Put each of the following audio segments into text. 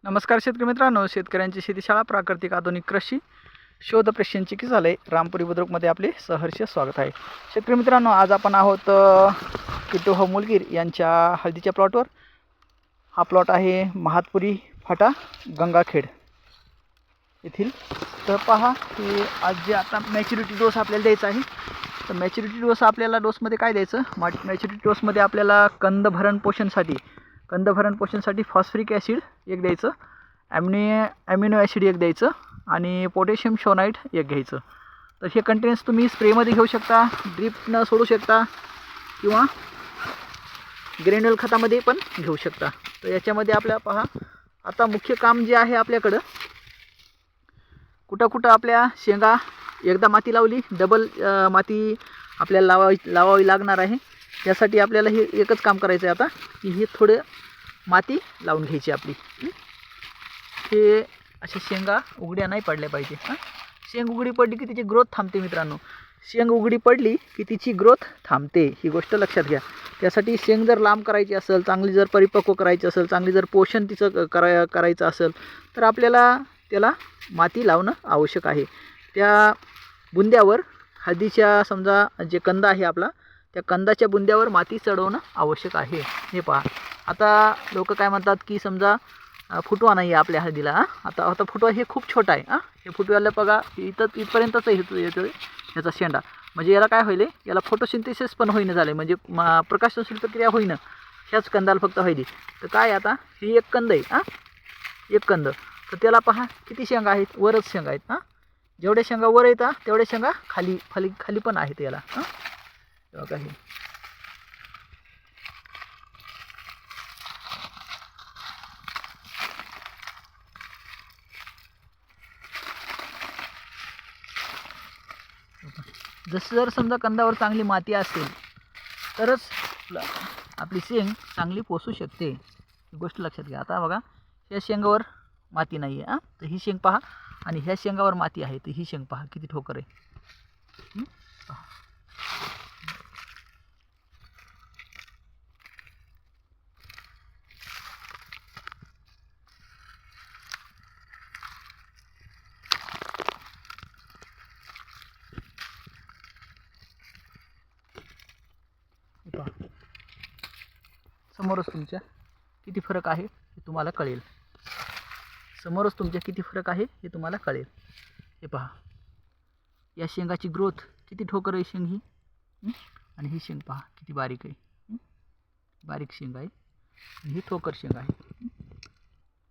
नमस्कार शेतकरी मित्रांनो, शेतकऱ्यांची शेतीशाळा प्राकृतिक आधुनिक कृषी शोध प्रशिक्षण झाले रामपुरी बुद्रुकमध्ये आपले सहर्ष स्वागत आहे. शेतकरी मित्रांनो, आज आपण आहोत किट्टू मुलगीर यांच्या हळदीच्या प्लॉटवर. हा प्लॉट आहे महातपुरी फाटा गंगाखेड येथील. तर पहा की आज जे आता मॅच्युरिटी डोस आपल्याला द्यायचा आहे. तर मॅच्युरिटी डोस आपल्याला डोसमध्ये काय द्यायचं, मॅच्युरिटी डोसमध्ये आपल्याला कंद भरण पोषणसाठी फॉस्फरिक ॲसिड एक द्यायचं, ॲमिनो ॲसिड एक द्यायचं आणि पोटॅशियम शोनाइट एक घ्यायचं. तर हे कंटेन्स तुम्ही स्प्रेमध्ये घेऊ शकता, ड्रिपनं सोडू शकता किंवा ग्रॅन्युअल खतामध्ये पण घेऊ शकता. तर याच्यामध्ये आपल्या पहा आता मुख्य काम जे आहे आपल्याकडं, कुठं आपल्या शेंगा एकदा माती लावली, डबल माती आपल्याला लावावी लागणार आहे. यासाठी आपल्याला हे एकच काम करायचं आहे आता, की हे थोडं माती लावून घ्यायची आपली. हे अशा शेंगा उघड्या नाही पडल्या पाहिजे. शेंग उघडी पडली की तिची ग्रोथ थांबते मित्रांनो. शेंग उघडी पडली की तिची ग्रोथ थांबते, ही गोष्ट लक्षात घ्या. त्यासाठी शेंग जर लांब करायची असेल, चांगली जर परिपक्व करायची असेल, चांगली जर पोषण तिचं करायचं असेल, तर आपल्याला त्याला माती लावणं आवश्यक आहे. त्या बुंद्यावर हळदीच्या समजा जे कंद आहे आपला, त्या कंदाच्या बुंद्यावर माती चढवणं आवश्यक आहे. हे पहा, आता लोक काय म्हणतात की समजा फुटवा नाही आहे आपल्या हळदीला. आता फुटवा हे खूप छोटा आहे. हे फुटव्याला बघा इथपर्यंतच येतो ह्याचा शेंडा. म्हणजे याला काय होईल, याला फोटोसिंथेसिस पण होईन झाले, म्हणजे प्रकाश संश्लेषण प्रक्रिया होईन ह्याच कंदाला फक्त हळदी. तर काय आता ही एक कंद आहे, एक कंद. तर त्याला पहा किती शेंगा आहेत, वरच शेंगा आहेत. जेवढ्या शेंगा वर येतात तेवढ्या शेंगा खाली पण आहेत याला. बघा हे जसं जर समजा कंदावर चांगली माती असेल तरच आपली शेंग चांगली पोसू शकते, ही गोष्ट लक्षात घ्या. आता बघा ह्या शेंगावर माती नाही आहे, तर ही शेंग पहा, आणि ह्या शेंगावर माती आहे, तर ही शेंग पहा किती ठोकर आहे. समोरच तुमच्या किती फरक आहे हे तुम्हाला कळेल. हे तुम्हाला कळेल. हे पहा, या शेंगाची ग्रोथ किती ठोकर आहे शेंग ही, आणि ही शेंग पहा किती बारीक आहे. बारीक शेंग आहे आणि ही ठोकर शेंग आहे.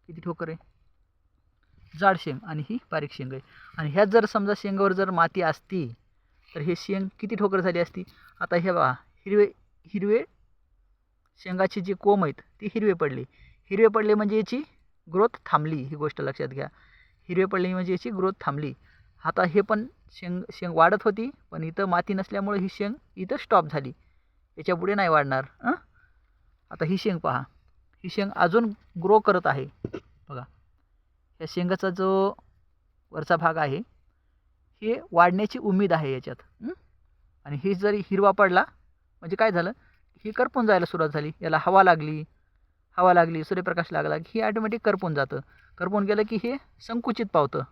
किती ठोकर आहे, जाड शेंग, आणि ही बारीक शेंग आहे. आणि ह्यात जर समजा शेंगावर जर माती असती तर हे शेंग किती ठोकर झाली असती. आता हे पहा, हिरवे शेंगाचे जे कोंब आहेत ते हिरवे पडले म्हणजे याची ग्रोथ थांबली, ही गोष्ट लक्षात घ्या. हिरवे पडले म्हणजे याची ग्रोथ थांबली. आता हे पण शेंग वाढत होती, पण इथं माती नसल्यामुळे ही शेंग इथं स्टॉप झाली, याच्या पुढे नाही वाढणार. आता ही शेंग पहा, ही शेंग अजून ग्रो करत आहे. बघा या शेंगाचा जो वरचा भाग आहे हे वाढण्याची उमेद आहे याच्यात. आणि ही जरी हिरवा पडला म्हणजे काय झालं, ही करपून जायला सुरुवात झाली. याला हवा लागली, सूर्यप्रकाश लागला की ही ॲटोमॅटिक करपून जातं. करपून गेलं की हे संकुचित पावतं.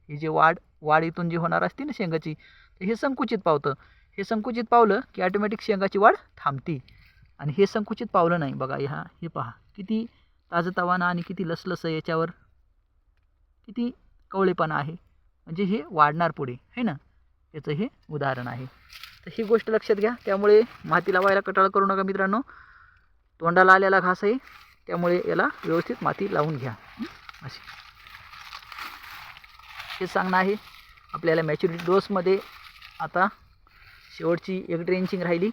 ही जे वाढ इथून जी होणार असते ना शेंगाची, तर हे संकुचित पावतं. हे संकुचित पावलं की ॲटोमॅटिक शेंगाची वाढ थांबती. आणि हे संकुचित पावलं नाही. बघा हे पहा किती ताजंतवाना आणि किती लसलस आहे, याच्यावर किती कवळेपणा आहे, म्हणजे हे वाढणार पुढे आहे ना, याचं हे उदाहरण आहे. तर ही गोष्ट लक्षात घ्या. त्यामुळे माती लावायला कटाळ करू नका मित्रांनो. तोंडाला आलेला घास आहे, त्यामुळे याला व्यवस्थित माती लावून घ्या. अशी हे सांगणं आहे आपल्याला. मॅच्युरिटी डोसमध्ये आता शेवटची एक ड्रेंचिंग राहिली,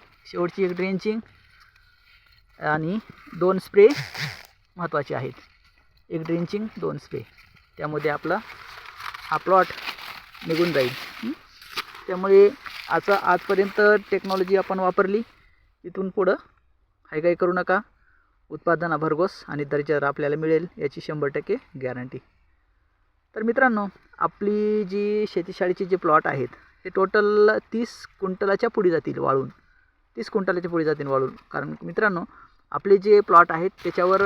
आणि 2 स्प्रे महत्त्वाचे आहेत. एक ड्रेंचिंग 2 स्प्रे, त्यामध्ये आपला हा प्लॉट निघून जाईल. त्यामुळे आजपर्यंत टेक्नॉलॉजी आपण वापरली, इथून पुढं काही करू नका. उत्पादन भरघोस आणि दर्जादार आपल्याला मिळेल याची 100% गॅरंटी. तर मित्रांनो, आपली जी शेतीशाळेचे जे प्लॉट आहेत हे टोटल 30 क्विंटलाच्या पुढे जातील वाळून. कारण मित्रांनो आपले जे प्लॉट आहेत त्याच्यावर